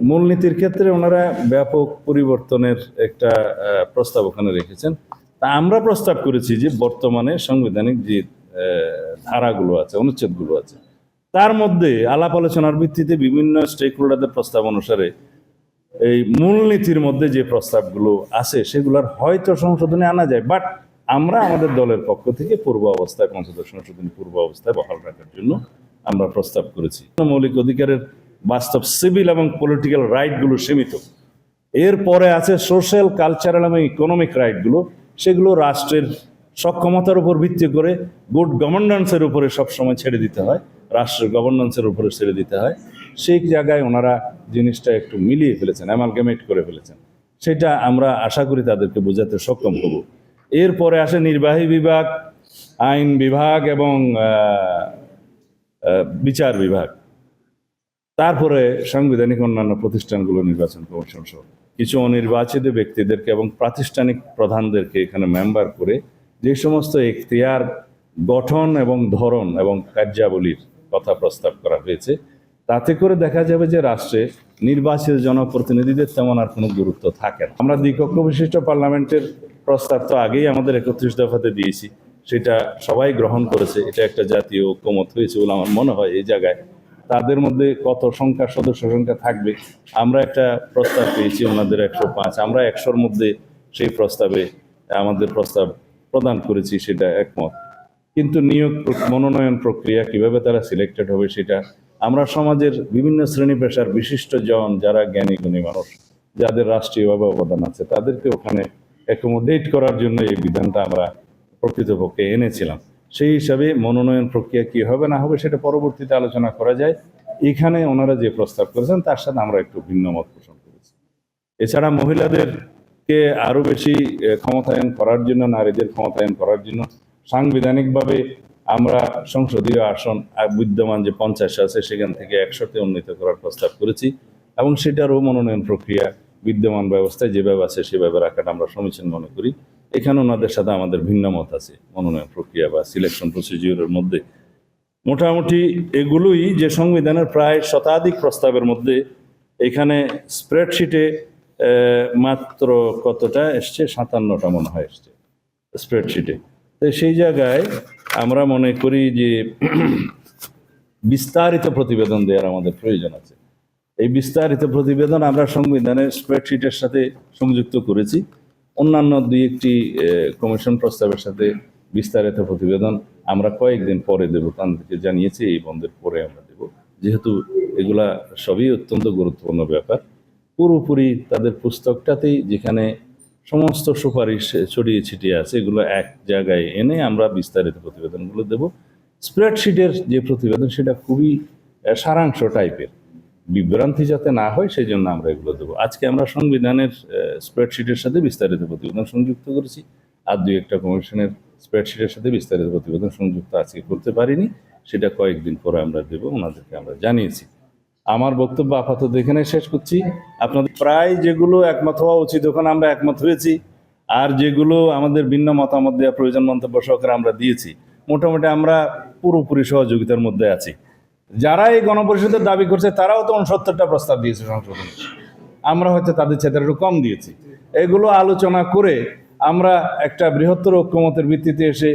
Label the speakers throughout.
Speaker 1: মূলনীতির ক্ষেত্রে ওনারা ব্যাপক পরিবর্তনের একটা প্রস্তাব ওখানে রেখেছেন। তা আমরা প্রস্তাব করেছি যে বর্তমানে সাংবিধানিক যে ধারাগুলো আছে, অনুচ্ছেদগুলো আছে, তার মধ্যে আলাপ আলোচনার ভিত্তিতে বিভিন্ন স্টেক হোল্ডারদের প্রস্তাব অনুসারে এই মূলনীতির মধ্যে যে প্রস্তাবগুলো আছে সেগুলোর হয়তো সংশোধনে আনা যায়, বাট আমরা আমাদের দলের পক্ষ থেকে পূর্ব অবস্থায়, পঞ্চদশ সংশোধনী পূর্ব অবস্থায় বহাল রাখার জন্য আমরা প্রস্তাব করেছি। মৌলিক অধিকারের বাস্তব সিভিল এবং পলিটিক্যাল রাইটগুলো সীমিত, এরপরে আছে সোশ্যাল, কালচারাল এবং ইকোনমিক রাইটগুলো, সেগুলো রাষ্ট্রের সক্ষমতার উপর ভিত্তি করে গুড গভর্নেন্সের উপরে সবসময় ছেড়ে দিতে হয়, রাষ্ট্রের গভর্নেন্সের উপরে ছেড়ে দিতে হয়। সেই জায়গায় ওনারা জিনিসটা একটু মিলিয়ে ফেলেছেন, অ্যামালগামেট করে ফেলেছেন। সেটা আমরা আশা করি তাদেরকে বোঝাতে সক্ষম হব। এরপরে আসে নির্বাহী বিভাগ, আইন বিভাগ এবং বিচার বিভাগ, তারপরে সাংবিধানিক অন্যান্য প্রতিষ্ঠানগুলো, নির্বাচন কমিশন সহ কিছু অনির্বাচিত ব্যক্তিদেরকে এবং প্রাতিষ্ঠানিক প্রধানদেরকে এখানে মেম্বার করে যে সমস্ত এখতিয়ার গঠন এবং ধরন এবং কার্যাবলীর কথা প্রস্তাব করা হয়েছে, তাতে করে দেখা যাবে যে রাষ্ট্রে নির্বাচিত জনপ্রতিনিধিদের তেমন আর কোনো গুরুত্ব থাকে না। আমরা দ্বিকক্ষ বিশিষ্ট পার্লামেন্টের প্রস্তাব তো আগেই আমাদের 31 দফাতে দিয়েছি, সেটা সবাই গ্রহণ করেছে। এটা একটা জাতীয় ঐক্যমত হয়েছে বলে আমার মনে হয়। এই জায়গায় তাদের মধ্যে কত সংখ্যা, সদস্য সংখ্যা থাকবে, আমরা একটা প্রস্তাব পেয়েছি, ওনাদের 105, আমরা 100-র মধ্যে সেই প্রস্তাবে আমাদের প্রস্তাব প্রদান করেছি, সেটা একমত। কিন্তু নিয়োগ মনোনয়ন প্রক্রিয়া কিভাবে তারা সিলেক্টেড হবে, সেটা আমরা সমাজের বিভিন্ন শ্রেণী পেশার বিশিষ্ট জন, যারা জ্ঞানী গুণী মানুষ, যাদের রাষ্ট্রীয়ভাবে অবদান আছে, তাদেরকে ওখানে অ্যাকোমোডেট করার জন্য এই বিধানটা আমরা প্রকৃতপক্ষে এনেছিলাম। সেই হিসাবে মনোনয়ন প্রক্রিয়া কি হবে না হবে সেটা পরবর্তীতে আলোচনা করা যায়। এখানে ওনারা যে প্রস্তাব করেছেন তার সাথে আমরা একটু ভিন্ন মত পোষণ করেছি। এছাড়া মহিলাদেরকে আরো বেশি ক্ষমতায়ন করার জন্য, নারীদের ক্ষমতায়ন করার জন্য সাংবিধানিকভাবে আমরা সংসদীয় আসন বিদ্যমান যে 50 আছে সেখান থেকে 100-তে উন্নীত করার প্রস্তাব করেছি, এবং সেটারও মনোনয়ন প্রক্রিয়া বিদ্যমান ব্যবস্থায় যেভাবে আছে সেভাবে রাখাটা আমরা সমীচীন মনে করি। এখানে ওনাদের সাথে আমাদের ভিন্ন মত আছে মনোনয়ন প্রক্রিয়া বা সিলেকশন প্রসিডিউরের মধ্যে। মোটামুটি এগুলোই যে সংবিধানের প্রায় শতাধিক প্রস্তাবের মধ্যে এখানে স্প্রেডশিটে মাত্র কতটা এসছে, 57টা মনে হয় এসছে স্প্রেডশিটে। তো সেই জায়গায় আমরা মনে করি যে বিস্তারিত প্রতিবেদন দেওয়ার আমাদের প্রয়োজন আছে। এই বিস্তারিত প্রতিবেদন আমরা সংবিধানের স্প্রেডশিটের সাথে সংযুক্ত করেছি। অন্যান্য 2-1টি কমিশন প্রস্তাবের সাথে বিস্তারিত প্রতিবেদন আমরা কয়েকদিন পরে দেব, তাদেরকে জানিয়েছি এই বন্ধের পরে আমরা দেব, যেহেতু এগুলা সবই অত্যন্ত গুরুত্বপূর্ণ ব্যাপার। পুরোপুরি তাদের পুস্তকটাতেই যেখানে সমস্ত সুপারিশ ছড়িয়ে ছিটিয়ে আছে, এগুলো এক জায়গায় এনে আমরা বিস্তারিত প্রতিবেদনগুলো দেব। স্প্রেডশিটের যে প্রতিবেদন সেটা খুবই সারাংশ টাইপের, বিভ্রান্তি যাতে না হয় সেই জন্য আমরা এগুলো দেবো। আজকে আমরা সংবিধানের স্প্রেডশিটের সাথে বিস্তারিত প্রতিবেদন সংযুক্ত করেছি, আর 2-1টা কমিশনের স্প্রেডশিটের সাথে বিস্তারিত প্রতিবেদন সংযুক্ত আজকে করতে পারিনি, সেটা কয়েকদিন পরে আমরা দেবো, ওনাদেরকে আমরা জানিয়েছি। আমার বক্তব্য আপাতত এখানে শেষ করছি। আপনাদের প্রায় যেগুলো একমত হওয়া উচিত ওখানে আমরা একমত হয়েছি, আর যেগুলো আমাদের ভিন্ন মতামত দেওয়া প্রয়োজন মন্তব্য সহকারে আমরা দিয়েছি। মোটামুটি আমরা পুরোপুরি সহযোগিতার মধ্যে আছি। যারা এই গণপরিষদের দাবি করছে তারাও তো 69টা প্রস্তাব দিয়েছে সংশোধনে, আমরা হয়তো তাদের চেয়ে একটু কম দিয়েছি। এগুলো আলোচনা করে আমরা একটা বৃহত্তর ঐক্যমতের ভিত্তিতে এসে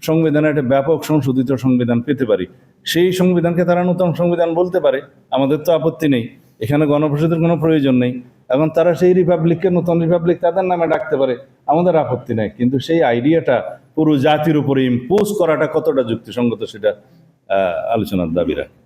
Speaker 1: সংবিধানের একটা ব্যাপক সংশোধিত সংবিধান পেতে পারি। সেই সংবিধানকে তারা নতুন সংবিধান বলতে পারে, আমাদের তো আপত্তি নেই, এখানে গণপরিষদের কোনো প্রয়োজন নেই। এখন তারা সেই রিপাবলিককে নতুন রিপাবলিক তাদের নামে ডাকতে পারে, আমাদের আপত্তি নেই। কিন্তু সেই আইডিয়াটা পুরো জাতির উপরে ইম্পোজ করাটা কতটা যুক্তিসঙ্গত সেটা আলোচনার দাবি রাখে।